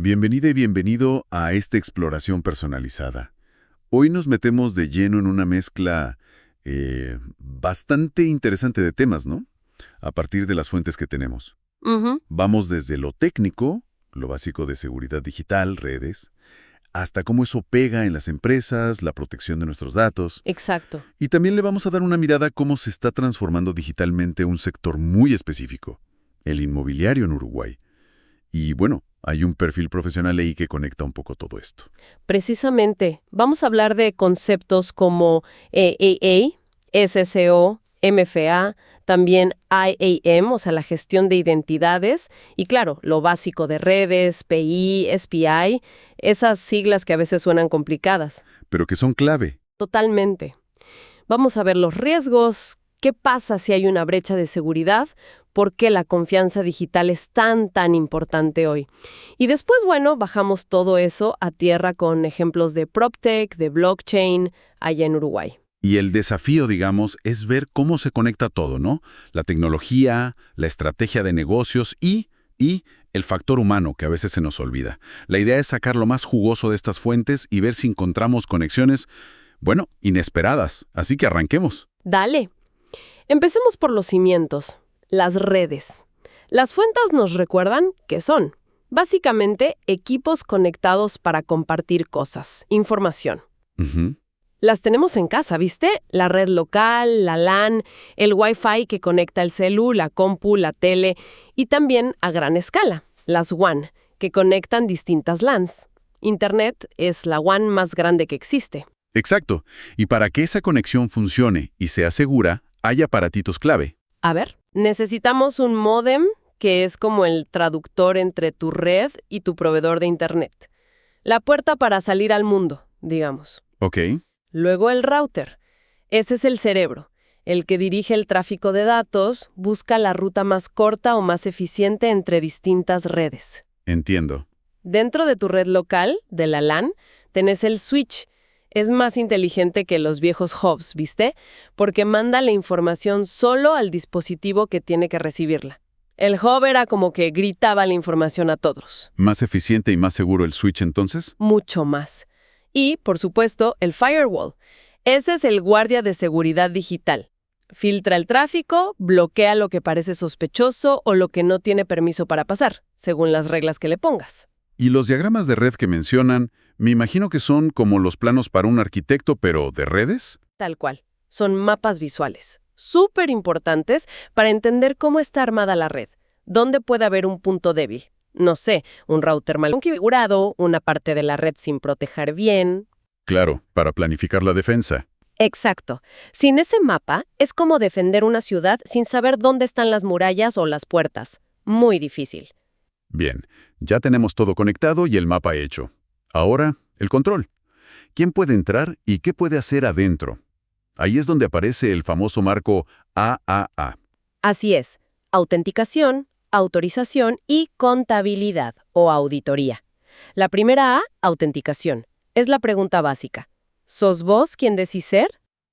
Bienvenida y bienvenido a esta exploración personalizada. Hoy nos metemos de lleno en una mezcla bastante interesante de temas, ¿no? A partir de las fuentes que tenemos. Ujú. Vamos desde lo técnico, lo básico de seguridad digital, redes, hasta cómo eso pega en las empresas, la protección de nuestros datos. Exacto. Y también le vamos a dar una mirada a cómo se está transformando digitalmente un sector muy específico, el inmobiliario en Uruguay. Y bueno, hay un perfil profesional ahí que conecta un poco todo esto. Precisamente, vamos a hablar de conceptos como EAA, SSO, MFA, también IAM, o sea, la gestión de identidades, y claro, lo básico de redes, PI, SPI, esas siglas que a veces suenan complicadas. Pero que son clave. Totalmente. Vamos a ver los riesgos, qué pasa si hay una brecha de seguridad, por qué la confianza digital es tan importante hoy. Y después, bueno, bajamos todo eso a tierra con ejemplos de PropTech, de blockchain, allá en Uruguay. Y el desafío, digamos, es ver cómo se conecta todo, ¿no? La tecnología, la estrategia de negocios y el factor humano, que a veces se nos olvida. La idea es sacar lo más jugoso de estas fuentes y ver si encontramos conexiones, bueno, inesperadas. Así que arranquemos. Dale. Empecemos por los cimientos, las redes. Las fuentes nos recuerdan qué son. Básicamente, equipos conectados para compartir cosas, información. Ujú. Las tenemos en casa, ¿viste? La red local, la LAN, el Wi-Fi que conecta el celu, la compu, la tele y también a gran escala, las WAN, que conectan distintas LANs. Internet es la WAN más grande que existe. Exacto. Y para que esa conexión funcione y sea segura, hay aparatitos clave. A ver, necesitamos un módem que es como el traductor entre tu red y tu proveedor de Internet. La puerta para salir al mundo, digamos. Ok. Luego el router. Ese es el cerebro, el que dirige el tráfico de datos, busca la ruta más corta o más eficiente entre distintas redes. Entiendo. Dentro de tu red local, de la LAN, tenés el switch. Es más inteligente que los viejos hubs, ¿viste? Porque manda la información solo al dispositivo que tiene que recibirla. El hub era como que gritaba la información a todos. ¿Más eficiente y más seguro el switch entonces? Mucho más. Y, por supuesto, el firewall. Ese es el guardia de seguridad digital. Filtra el tráfico, bloquea lo que parece sospechoso o lo que no tiene permiso para pasar, según las reglas que le pongas. Y los diagramas de red que mencionan, me imagino que son como los planos para un arquitecto, pero ¿de redes? Tal cual. Son mapas visuales, súper importantes para entender cómo está armada la red, dónde puede haber un punto débil. No sé, un router mal configurado, una parte de la red sin proteger bien. Claro, para planificar la defensa. Exacto. Sin ese mapa, es como defender una ciudad sin saber dónde están las murallas o las puertas. Muy difícil. Bien, ya tenemos todo conectado y el mapa hecho. Ahora, el control. ¿Quién puede entrar y qué puede hacer adentro? Ahí es donde aparece el famoso marco AAA. Así es. Autenticación, autorización y contabilidad o auditoría. La primera A, autenticación. Es la pregunta básica. ¿Sos vos quien decís ser?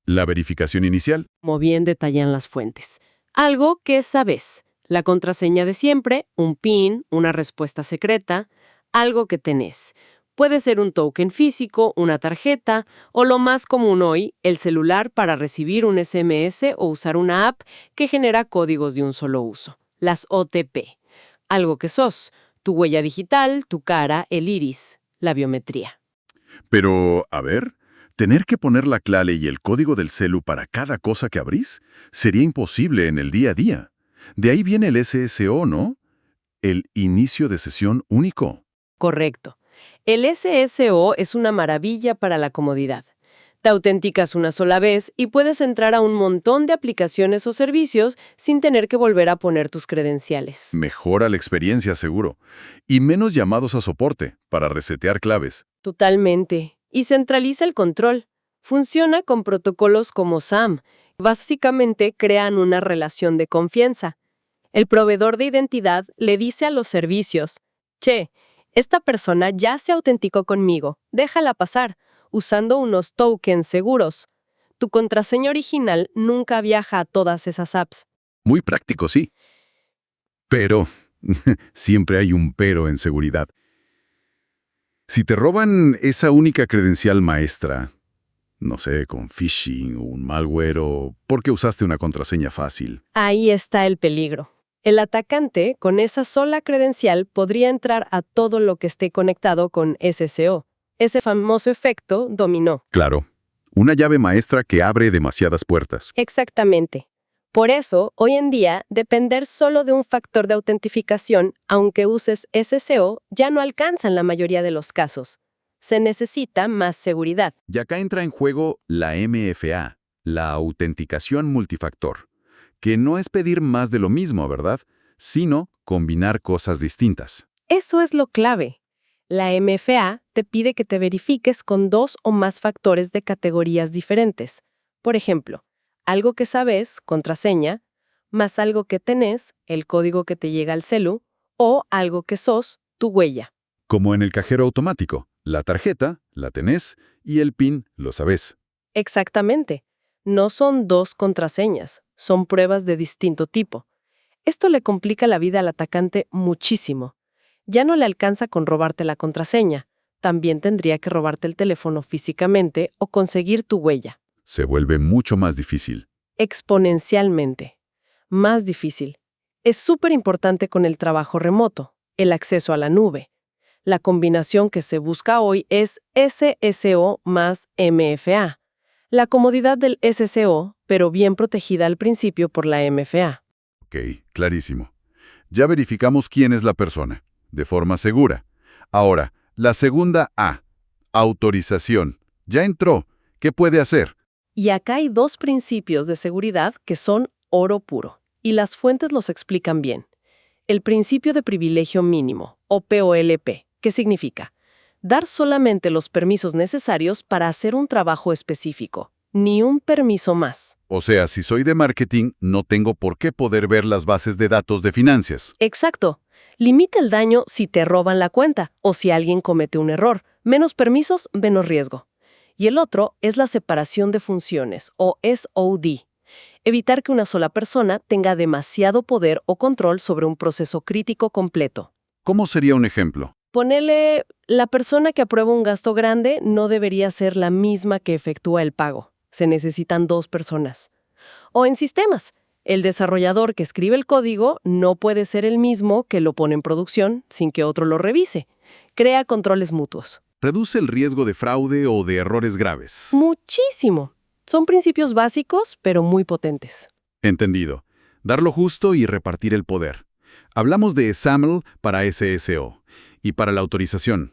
La verificación inicial. Como bien detallan las fuentes. Algo que sabés. La contraseña de siempre, un PIN, una respuesta secreta, algo que tenés. Puede ser un token físico, una tarjeta, o lo más común hoy, el celular para recibir un SMS o usar una app que genera códigos de un solo uso. Las OTP. Algo que sos, tu huella digital, tu cara, el iris, la biometría. Pero, a ver, tener que poner la clave y el código del celu para cada cosa que abrís sería imposible en el día a día. De ahí viene el SSO, ¿no? El inicio de sesión único. Correcto. El SSO es una maravilla para la comodidad. Te autenticas una sola vez y puedes entrar a un montón de aplicaciones o servicios sin tener que volver a poner tus credenciales. Mejora la experiencia, seguro. Y menos llamados a soporte para resetear claves. Totalmente. Y centraliza el control. Funciona con protocolos como SAM. Básicamente crean una relación de confianza. El proveedor de identidad le dice a los servicios, «Che, esta persona ya se autenticó conmigo, déjala pasar», usando unos tokens seguros. Tu contraseña original nunca viaja a todas esas apps. Muy práctico, sí. Pero, siempre hay un pero en seguridad. Si te roban esa única credencial maestra, no sé, con phishing o un malware o porque usaste una contraseña fácil. Ahí está el peligro. El atacante, con esa sola credencial, podría entrar a todo lo que esté conectado con SSO. Ese famoso efecto dominó. Claro, una llave maestra que abre demasiadas puertas. Exactamente. Por eso, hoy en día, depender solo de un factor de autentificación, aunque uses SSO, ya no alcanza en la mayoría de los casos. Se necesita más seguridad. Y acá entra en juego la MFA, la autenticación multifactor, que no es pedir más de lo mismo, ¿verdad? Sino combinar cosas distintas. Eso es lo clave. La MFA te pide que te verifiques con 2 o más factores de categorías diferentes. Por ejemplo, algo que sabes, contraseña, más algo que tenés, el código que te llega al celu, o algo que sos, tu huella. Como en el cajero automático, la tarjeta, la tenés, y el PIN lo sabés. Exactamente. No son 2 contraseñas, son pruebas de distinto tipo. Esto le complica la vida al atacante muchísimo. Ya no le alcanza con robarte la contraseña. También tendría que robarte el teléfono físicamente o conseguir tu huella. Se vuelve mucho más difícil. Exponencialmente. Más difícil. Es súper importante con el trabajo remoto, el acceso a la nube. La combinación que se busca hoy es SSO más MFA. La comodidad del SSO, pero bien protegida al principio por la MFA. Ok, clarísimo. Ya verificamos quién es la persona, de forma segura. Ahora, la segunda A, autorización. Ya entró. ¿Qué puede hacer? Y acá hay 2 principios de seguridad que son oro puro, y las fuentes los explican bien. El principio de privilegio mínimo, o POLP, ¿qué significa? Dar solamente los permisos necesarios para hacer un trabajo específico, ni un permiso más. O sea, si soy de marketing, no tengo por qué poder ver las bases de datos de finanzas. Exacto. Limita el daño si te roban la cuenta o si alguien comete un error. Menos permisos, menos riesgo. Y el otro es la separación de funciones, o SOD. Evitar que una sola persona tenga demasiado poder o control sobre un proceso crítico completo. ¿Cómo sería un ejemplo? Ponele, la persona que aprueba un gasto grande no debería ser la misma que efectúa el pago. Se necesitan 2 personas. O en sistemas, el desarrollador que escribe el código no puede ser el mismo que lo pone en producción sin que otro lo revise. Crea controles mutuos. Reduce el riesgo de fraude o de errores graves. Muchísimo. Son principios básicos, pero muy potentes. Entendido. Dar lo justo y repartir el poder. Hablamos de SAML para SSO y para la autorización.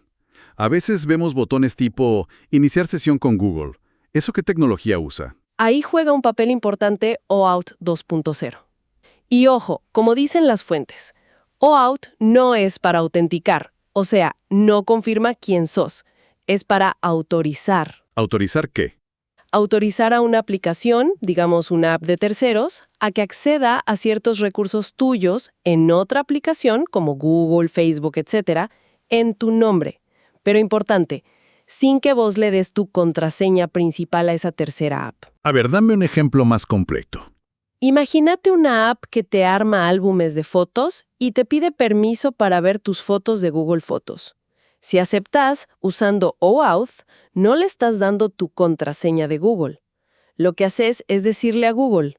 A veces vemos botones tipo Iniciar sesión con Google. ¿Eso qué tecnología usa? Ahí juega un papel importante OAuth 2.0. Y ojo, como dicen las fuentes, OAuth no es para autenticar, o sea, no confirma quién sos, es para autorizar. ¿Autorizar qué? Autorizar a una aplicación, digamos una app de terceros, a que acceda a ciertos recursos tuyos en otra aplicación como Google, Facebook, etc., en tu nombre. Pero importante, sin que vos le des tu contraseña principal a esa tercera app. A ver, dame un ejemplo más completo. Imagínate una app que te arma álbumes de fotos y te pide permiso para ver tus fotos de Google Fotos. Si aceptas, usando OAuth, no le estás dando tu contraseña de Google. Lo que haces es decirle a Google,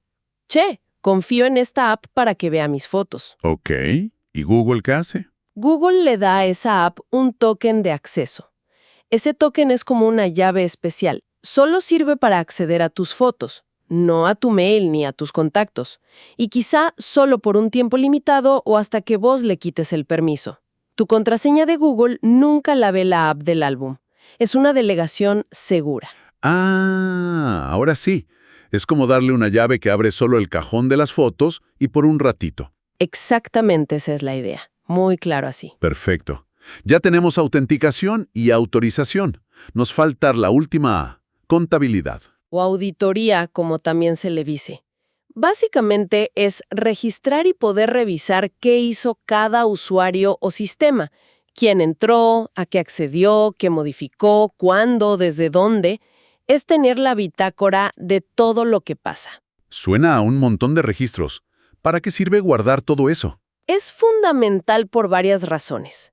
«Che, confío en esta app para que vea mis fotos». Ok. ¿Y Google qué hace? Google le da a esa app un token de acceso. Ese token es como una llave especial. Solo sirve para acceder a tus fotos, no a tu mail ni a tus contactos. Y quizá solo por un tiempo limitado o hasta que vos le quites el permiso. Tu contraseña de Google nunca la ve la app del álbum. Es una delegación segura. Ah, ahora sí. Es como darle una llave que abre solo el cajón de las fotos y por un ratito. Exactamente esa es la idea. Muy claro así. Perfecto. Ya tenemos autenticación y autorización. Nos falta la última A, contabilidad. O auditoría, como también se le dice. Básicamente es registrar y poder revisar qué hizo cada usuario o sistema. Quién entró, a qué accedió, qué modificó, cuándo, desde dónde. Es tener la bitácora de todo lo que pasa. Suena a un montón de registros. ¿Para qué sirve guardar todo eso? Es fundamental por varias razones.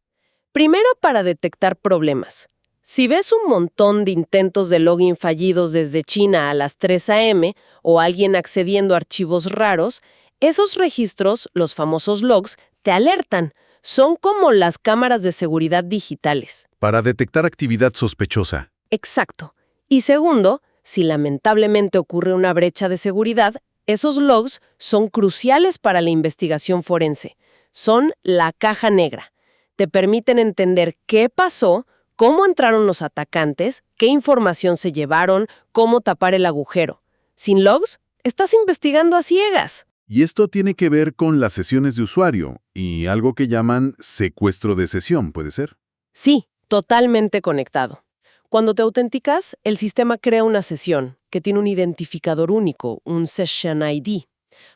Primero, para detectar problemas. Si ves un montón de intentos de login fallidos desde China a las 3 a.m. o alguien accediendo a archivos raros, esos registros, los famosos logs, te alertan. Son como las cámaras de seguridad digitales. Para detectar actividad sospechosa. Exacto. Y segundo, si lamentablemente ocurre una brecha de seguridad, esos logs son cruciales para la investigación forense. Son la caja negra. Te permiten entender qué pasó, cómo entraron los atacantes, qué información se llevaron, cómo tapar el agujero. Sin logs, estás investigando a ciegas. Y esto tiene que ver con las sesiones de usuario y algo que llaman secuestro de sesión, ¿puede ser? Sí, totalmente conectado. Cuando te autenticas, el sistema crea una sesión que tiene un identificador único, un Session ID.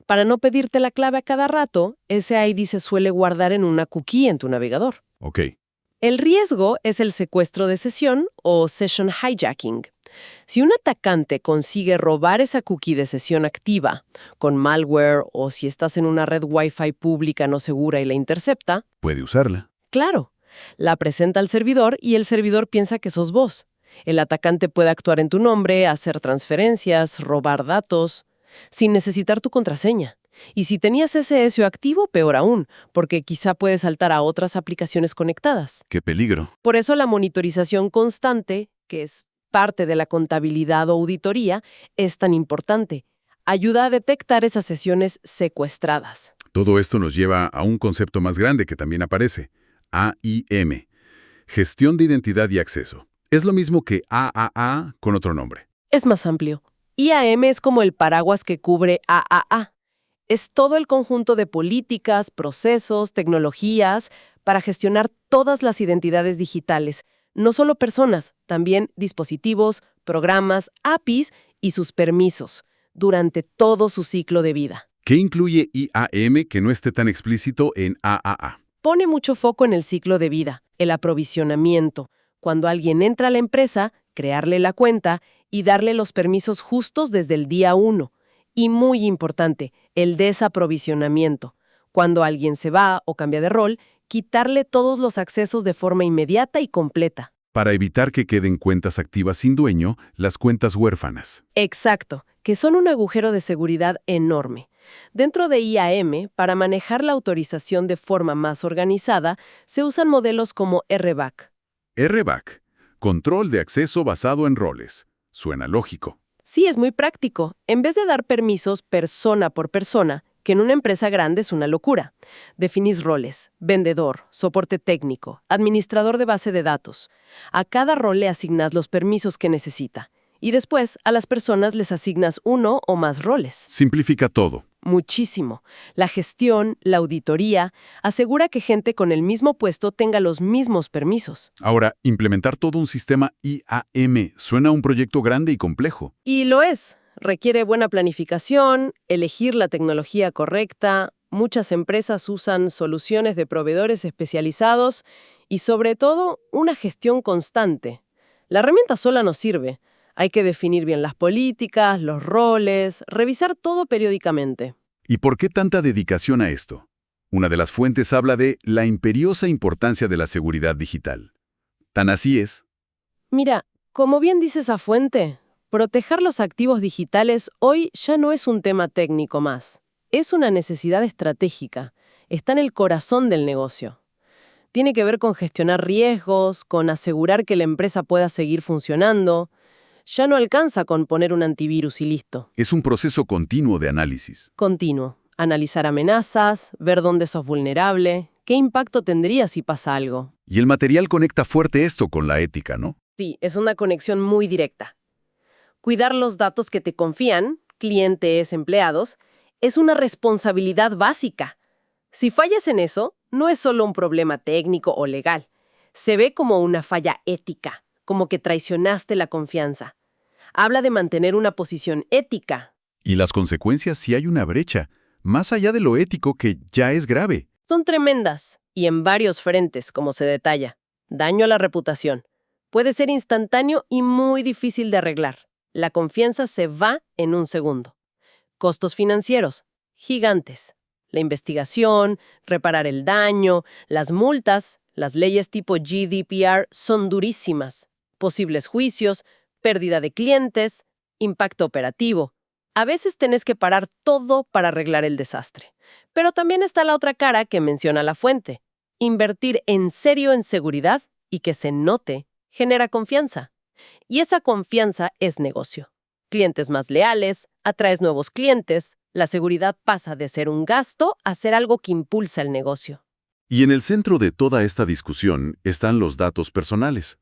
Para no pedirte la clave a cada rato, ese ID se suele guardar en una cookie en tu navegador. Ok. El riesgo es el secuestro de sesión o Session Hijacking. Si un atacante consigue robar esa cookie de sesión activa con malware o si estás en una red Wi-Fi pública no segura y la intercepta, Puede usarla. claro, la presenta al servidor y el servidor piensa que sos vos. El atacante puede actuar en tu nombre, hacer transferencias, robar datos, sin necesitar tu contraseña. Y si tenías SSO activo, peor aún, porque quizá puede saltar a otras aplicaciones conectadas. ¡Qué peligro! Por eso la monitorización constante, que es parte de la contabilidad o auditoría, es tan importante. Ayuda a detectar esas sesiones secuestradas. Todo esto nos lleva a un concepto más grande que también aparece. AIM. Gestión de identidad y acceso. Es lo mismo que AAA con otro nombre. Es más amplio. IAM es como el paraguas que cubre AAA. Es todo el conjunto de políticas, procesos, tecnologías para gestionar todas las identidades digitales. No solo personas, también dispositivos, programas, APIs y sus permisos, durante todo su ciclo de vida. ¿Qué incluye IAM que no esté tan explícito en AAA? Pone mucho foco en el ciclo de vida, el aprovisionamiento. Cuando alguien entra a la empresa, crearle la cuenta y darle los permisos justos desde el día 1. Y muy importante, el desaprovisionamiento. Cuando alguien se va o cambia de rol, quitarle todos los accesos de forma inmediata y completa. Para evitar que queden cuentas activas sin dueño, las cuentas huérfanas. Exacto, que son un agujero de seguridad enorme. Dentro de IAM, para manejar la autorización de forma más organizada, se usan modelos como RBAC. RBAC. Control de acceso basado en roles. Suena lógico. Sí, es muy práctico. En vez de dar permisos persona por persona, que en una empresa grande es una locura. Definís roles, vendedor, soporte técnico, administrador de base de datos. A cada rol le asignas los permisos que necesita. Y después, a las personas les asignas uno o más roles. Simplifica todo. Muchísimo. La gestión, la auditoría, asegura que gente con el mismo puesto tenga los mismos permisos. Ahora, implementar todo un sistema IAM suena a un proyecto grande y complejo. Y lo es. Requiere buena planificación, elegir la tecnología correcta. Muchas empresas usan soluciones de proveedores especializados y, sobre todo, una gestión constante. La herramienta sola no sirve. Hay que definir bien las políticas, los roles, revisar todo periódicamente. ¿Y por qué tanta dedicación a esto? Una de las fuentes habla de la imperiosa importancia de la seguridad digital. Tan así es. Mira, como bien dice esa fuente, proteger los activos digitales hoy ya no es un tema técnico más. Es una necesidad estratégica. Está en el corazón del negocio. Tiene que ver con gestionar riesgos, con asegurar que la empresa pueda seguir funcionando. Ya no alcanza con poner un antivirus y listo. Es un proceso continuo de análisis. Continuo. Analizar amenazas, ver dónde sos vulnerable, qué impacto tendría si pasa algo. Y el material conecta fuerte esto con la ética, ¿no? Sí, es una conexión muy directa. Cuidar los datos que te confían, clientes, empleados, es una responsabilidad básica. Si fallas en eso, no es solo un problema técnico o legal. Se ve como una falla ética, como que traicionaste la confianza. Habla de mantener una posición ética. Y las consecuencias si hay una brecha, más allá de lo ético que ya es grave. Son tremendas, y en varios frentes, como se detalla. Daño a la reputación. Puede ser instantáneo y muy difícil de arreglar. La confianza se va en un segundo. Costos financieros, gigantes. La investigación, reparar el daño, las multas, Las leyes tipo GDPR son durísimas. Posibles juicios, pérdida de clientes, impacto operativo. A veces tenés que parar todo para arreglar el desastre. Pero también está la otra cara que menciona la fuente. Invertir en serio en seguridad y que se note genera confianza. Y esa confianza es negocio. Clientes más leales, atraes nuevos clientes, la seguridad pasa de ser un gasto a ser algo que impulsa el negocio. Y en el centro de toda esta discusión están los datos personales.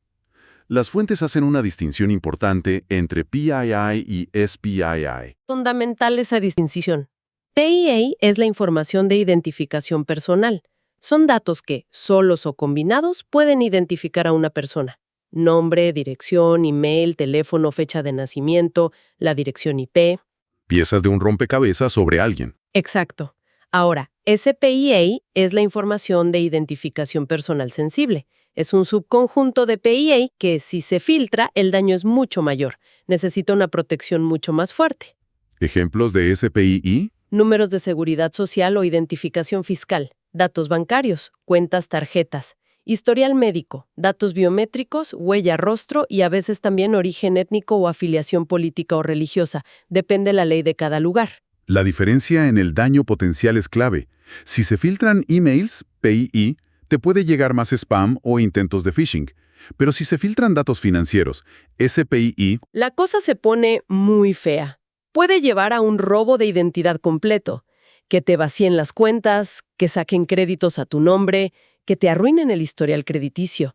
Las fuentes hacen una distinción importante entre PII y SPII. Fundamental esa distinción. PII es la información de identificación personal. Son datos que, solos o combinados, pueden identificar a una persona. Nombre, dirección, email, teléfono, fecha de nacimiento, la dirección IP. Piezas de un rompecabezas sobre alguien. Exacto. Ahora, SPIA es la información de identificación personal sensible. Es un subconjunto de PIA que, si se filtra, el daño es mucho mayor. Necesita una protección mucho más fuerte. ¿Ejemplos de SPII? Números de seguridad social o identificación fiscal, datos bancarios, cuentas, tarjetas, historial médico, datos biométricos, huella, rostro y a veces también origen étnico o afiliación política o religiosa. Depende la ley de cada lugar. La diferencia en el daño potencial es clave. Si se filtran emails, PII, te puede llegar más spam o intentos de phishing. Pero si se filtran datos financieros, SPII, La cosa se pone muy fea. Puede llevar a un robo de identidad completo, que te vacíen las cuentas, que saquen créditos a tu nombre, que te arruinen el historial crediticio.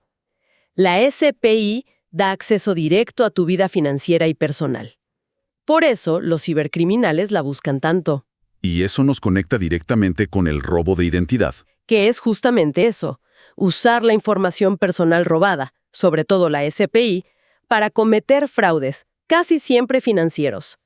La SPI da acceso directo a tu vida financiera y personal. Por eso, los cibercriminales la buscan tanto. y eso nos conecta directamente con el robo de identidad. Que es justamente eso, usar la información personal robada, sobre todo la SPI, para cometer fraudes, casi siempre financieros.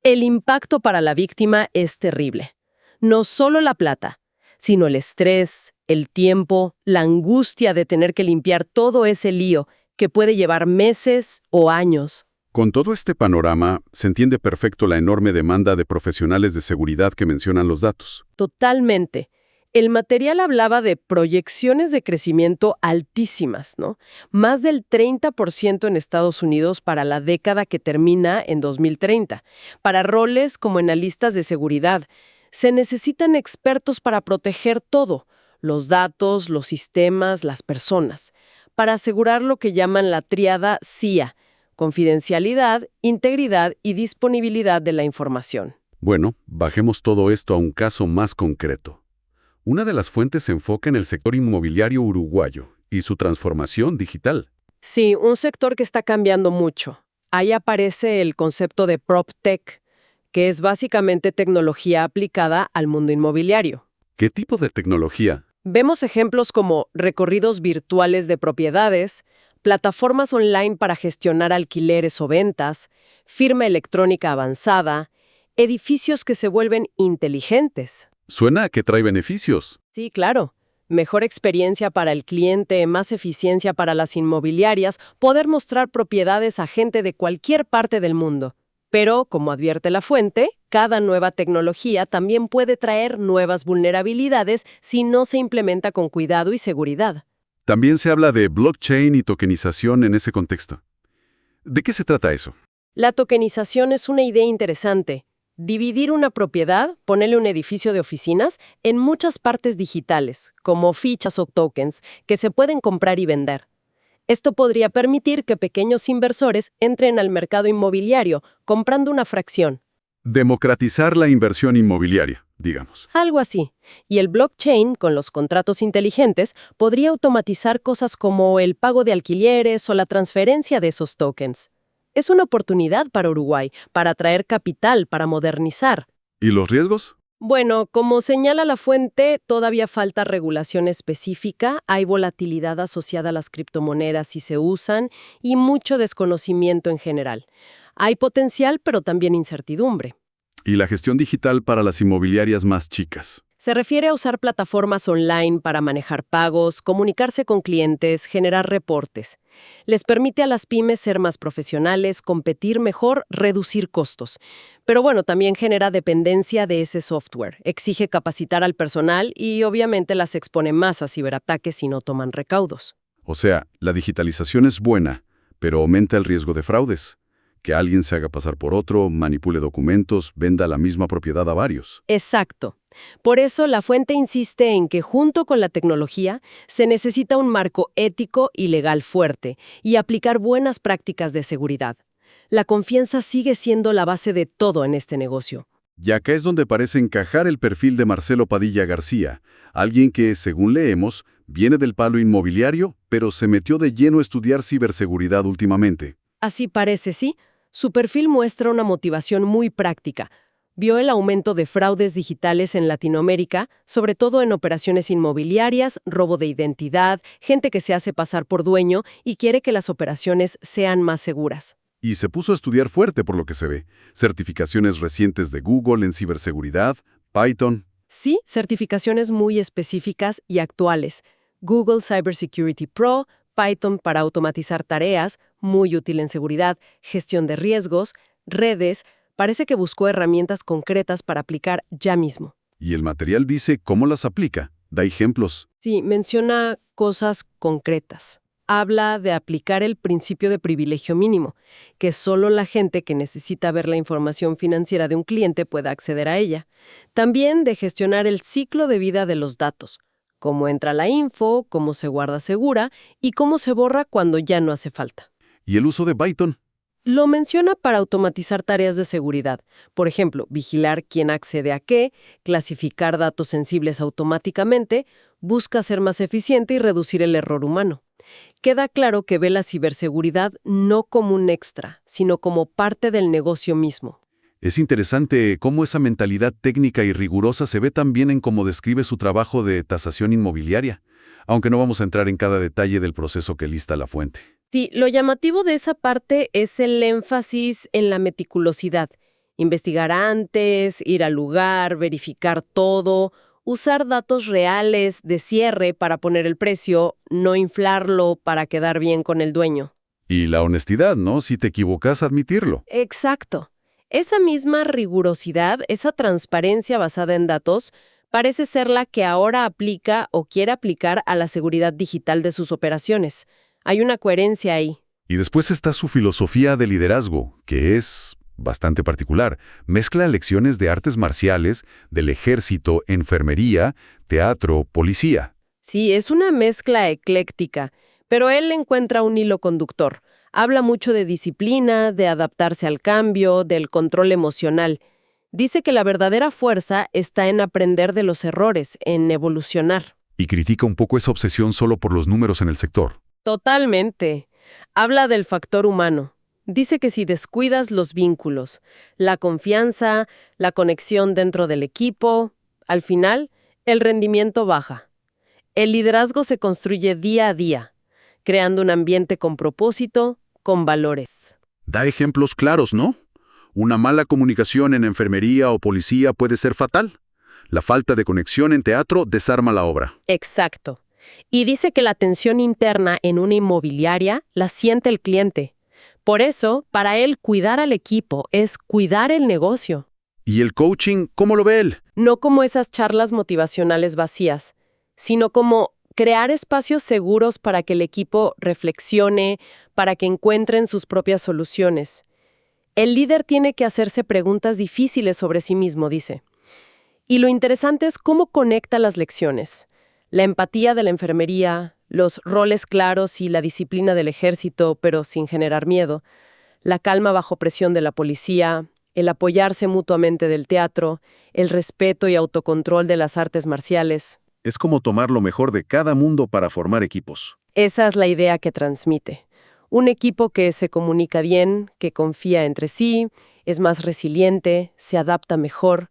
El impacto para la víctima es terrible. No solo la plata, sino el estrés, el tiempo, la angustia de tener que limpiar todo ese lío que puede llevar meses o años. Con todo este panorama, se entiende perfecto la enorme demanda de profesionales de seguridad que mencionan los datos. Totalmente. El material hablaba de proyecciones de crecimiento altísimas, ¿no? Más del 30% en Estados Unidos para la década que termina en 2030. Para roles como analistas de seguridad, se necesitan expertos para proteger todo, los datos, los sistemas, las personas, para asegurar lo que llaman la tríada CIA, confidencialidad, integridad y disponibilidad de la información. Bueno, bajemos todo esto a un caso más concreto. Una de las fuentes se enfoca en el sector inmobiliario uruguayo y su transformación digital. Sí, un sector que está cambiando mucho. Ahí aparece el concepto de PropTech, que es básicamente tecnología aplicada al mundo inmobiliario. ¿Qué tipo de tecnología? Vemos ejemplos como recorridos virtuales de propiedades, plataformas online para gestionar alquileres o ventas, firma electrónica avanzada, edificios que se vuelven inteligentes. Suena a que trae beneficios. Sí, claro. Mejor experiencia para el cliente, más eficiencia para las inmobiliarias, poder mostrar propiedades a gente de cualquier parte del mundo. Pero, como advierte la fuente, cada nueva tecnología también puede traer nuevas vulnerabilidades si no se implementa con cuidado y seguridad. También se habla de blockchain y tokenización en ese contexto. ¿De qué se trata eso? La tokenización es una idea interesante. Dividir una propiedad, ponerle un edificio de oficinas, en muchas partes digitales, como fichas o tokens, que se pueden comprar y vender. Esto podría permitir que pequeños inversores entren al mercado inmobiliario comprando una fracción. Democratizar la inversión inmobiliaria, digamos. Algo así. Y el blockchain, con los contratos inteligentes, podría automatizar cosas como el pago de alquileres o la transferencia de esos tokens. Es una oportunidad para Uruguay, para atraer capital, para modernizar. ¿Y los riesgos? Bueno, como señala la fuente, todavía falta regulación específica, hay volatilidad asociada a las criptomonedas si se usan y mucho desconocimiento en general. Hay potencial, pero también incertidumbre. Y la gestión digital para las inmobiliarias más chicas. Se refiere a usar plataformas online para manejar pagos, comunicarse con clientes, generar reportes. Les permite a las pymes ser más profesionales, competir mejor, reducir costos. Pero bueno, también genera dependencia de ese software, exige capacitar al personal y obviamente las expone más a ciberataques si no toman recaudos. O sea, la digitalización es buena, pero aumenta el riesgo de fraudes. Que alguien se haga pasar por otro, manipule documentos, venda la misma propiedad a varios. Exacto. Por eso la fuente insiste en que junto con la tecnología se necesita un marco ético y legal fuerte y aplicar buenas prácticas de seguridad. La confianza sigue siendo la base de todo en este negocio. Y acá es donde parece encajar el perfil de Marcelo Padilla García, alguien que, según leemos, viene del palo inmobiliario, pero se metió de lleno a estudiar ciberseguridad últimamente. Así parece, sí. Su perfil muestra una motivación muy práctica. Vio el aumento de fraudes digitales en Latinoamérica, sobre todo en operaciones inmobiliarias, robo de identidad, gente que se hace pasar por dueño y quiere que las operaciones sean más seguras. Y se puso a estudiar fuerte por lo que se ve. Certificaciones recientes de Google en ciberseguridad, Python. Sí, certificaciones muy específicas y actuales. Google Cybersecurity Pro, Python para automatizar tareas, muy útil en seguridad, gestión de riesgos, redes. Parece que buscó herramientas concretas para aplicar ya mismo. Y el material dice cómo las aplica. Da ejemplos. Sí, menciona cosas concretas. Habla de aplicar el principio de privilegio mínimo, que solo la gente que necesita ver la información financiera de un cliente pueda acceder a ella. También de gestionar el ciclo de vida de los datos, cómo entra la info, cómo se guarda segura y cómo se borra cuando ya no hace falta. ¿Y el uso de Python? Lo menciona para automatizar tareas de seguridad. Por ejemplo, vigilar quién accede a qué, clasificar datos sensibles automáticamente, busca ser más eficiente y reducir el error humano. Queda claro que ve la ciberseguridad no como un extra, sino como parte del negocio mismo. Es interesante cómo esa mentalidad técnica y rigurosa se ve también en cómo describe su trabajo de tasación inmobiliaria, aunque no vamos a entrar en cada detalle del proceso que lista la fuente. Sí, lo llamativo de esa parte es el énfasis en la meticulosidad. Investigar antes, ir al lugar, verificar todo, usar datos reales de cierre para poner el precio, no inflarlo para quedar bien con el dueño. Y la honestidad, ¿no? Si te equivocas, admitirlo. Exacto. Esa misma rigurosidad, esa transparencia basada en datos, parece ser la que ahora aplica o quiere aplicar a la seguridad digital de sus operaciones. Hay una coherencia ahí. Y después está su filosofía de liderazgo, que es bastante particular. Mezcla lecciones de artes marciales, del ejército, enfermería, teatro, policía. Sí, es una mezcla ecléctica, pero él encuentra un hilo conductor. Habla mucho de disciplina, de adaptarse al cambio, del control emocional. Dice que la verdadera fuerza está en aprender de los errores, en evolucionar. Y critica un poco esa obsesión solo por los números en el sector. Totalmente. Habla del factor humano. Dice que si descuidas los vínculos, la confianza, la conexión dentro del equipo, al final, el rendimiento baja. El liderazgo se construye día a día, creando un ambiente con propósito, con valores. Da ejemplos claros, ¿no? Una mala comunicación en enfermería o policía puede ser fatal. La falta de conexión en teatro desarma la obra. Exacto. Y dice que la tensión interna en una inmobiliaria la siente el cliente. Por eso, para él, cuidar al equipo es cuidar el negocio. ¿Y el coaching, cómo lo ve él? No como esas charlas motivacionales vacías, sino como crear espacios seguros para que el equipo reflexione, para que encuentren sus propias soluciones. El líder tiene que hacerse preguntas difíciles sobre sí mismo, dice. Y lo interesante es cómo conecta las lecciones. La empatía de la enfermería, los roles claros y la disciplina del ejército, pero sin generar miedo, la calma bajo presión de la policía, el apoyarse mutuamente del teatro, el respeto y autocontrol de las artes marciales. Es como tomar lo mejor de cada mundo para formar equipos. Esa es la idea que transmite. Un equipo que se comunica bien, que confía entre sí, es más resiliente, se adapta mejor.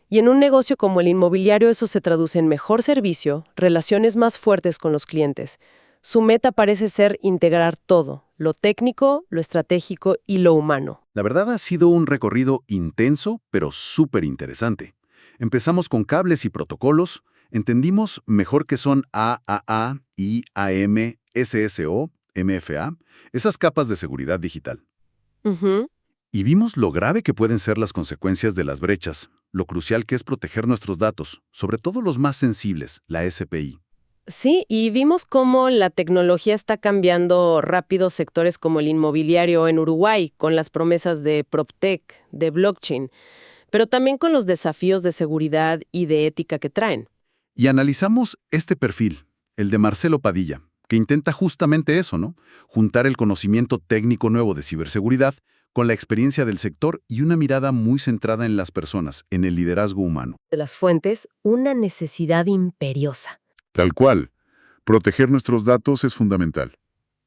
Y en un negocio como el inmobiliario eso se traduce en mejor servicio, relaciones más fuertes con los clientes. Su meta parece ser integrar todo, lo técnico, lo estratégico y lo humano. La verdad ha sido un recorrido intenso, pero súper interesante. Empezamos con cables y protocolos, entendimos mejor qué son AAA, IAM, SSO, MFA, esas capas de seguridad digital. Ujú. Y vimos lo grave que pueden ser las consecuencias de las brechas, lo crucial que es proteger nuestros datos, sobre todo los más sensibles, la SPI. Sí, y vimos cómo la tecnología está cambiando rápido sectores como el inmobiliario en Uruguay, con las promesas de PropTech, de blockchain, pero también con los desafíos de seguridad y de ética que traen. Y analizamos este perfil, el de Marcelo Padilla, que intenta justamente eso, ¿no? Juntar el conocimiento técnico nuevo de ciberseguridad con la experiencia del sector y una mirada muy centrada en las personas, en el liderazgo humano. De las fuentes, una necesidad imperiosa. Tal cual. Proteger nuestros datos es fundamental.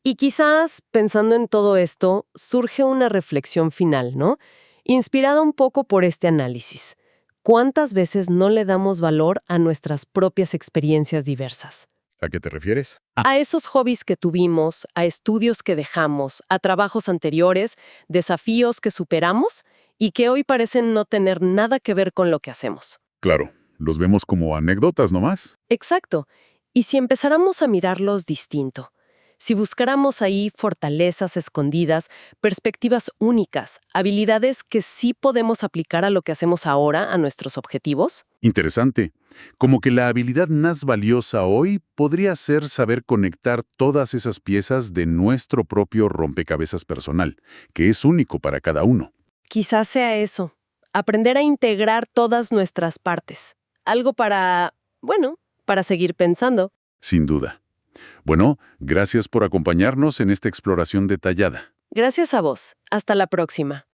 Y quizás, pensando en todo esto, surge una reflexión final, ¿no? Inspirada un poco por este análisis. ¿Cuántas veces no le damos valor a nuestras propias experiencias diversas? ¿A qué te refieres? A esos hobbies que tuvimos, a estudios que dejamos, a trabajos anteriores, desafíos que superamos y que hoy parecen no tener nada que ver con lo que hacemos. Claro, los vemos como anécdotas nomás. Exacto. Y si empezáramos a mirarlos distinto, si buscáramos ahí fortalezas escondidas, perspectivas únicas, habilidades que sí podemos aplicar a lo que hacemos ahora, a nuestros objetivos. Interesante. Como que la habilidad más valiosa hoy podría ser saber conectar todas esas piezas de nuestro propio rompecabezas personal, que es único para cada uno. Quizás sea eso, aprender a integrar todas nuestras partes. Algo para, bueno, para seguir pensando. Sin duda. Bueno, gracias por acompañarnos en esta exploración detallada. Gracias a vos. Hasta la próxima.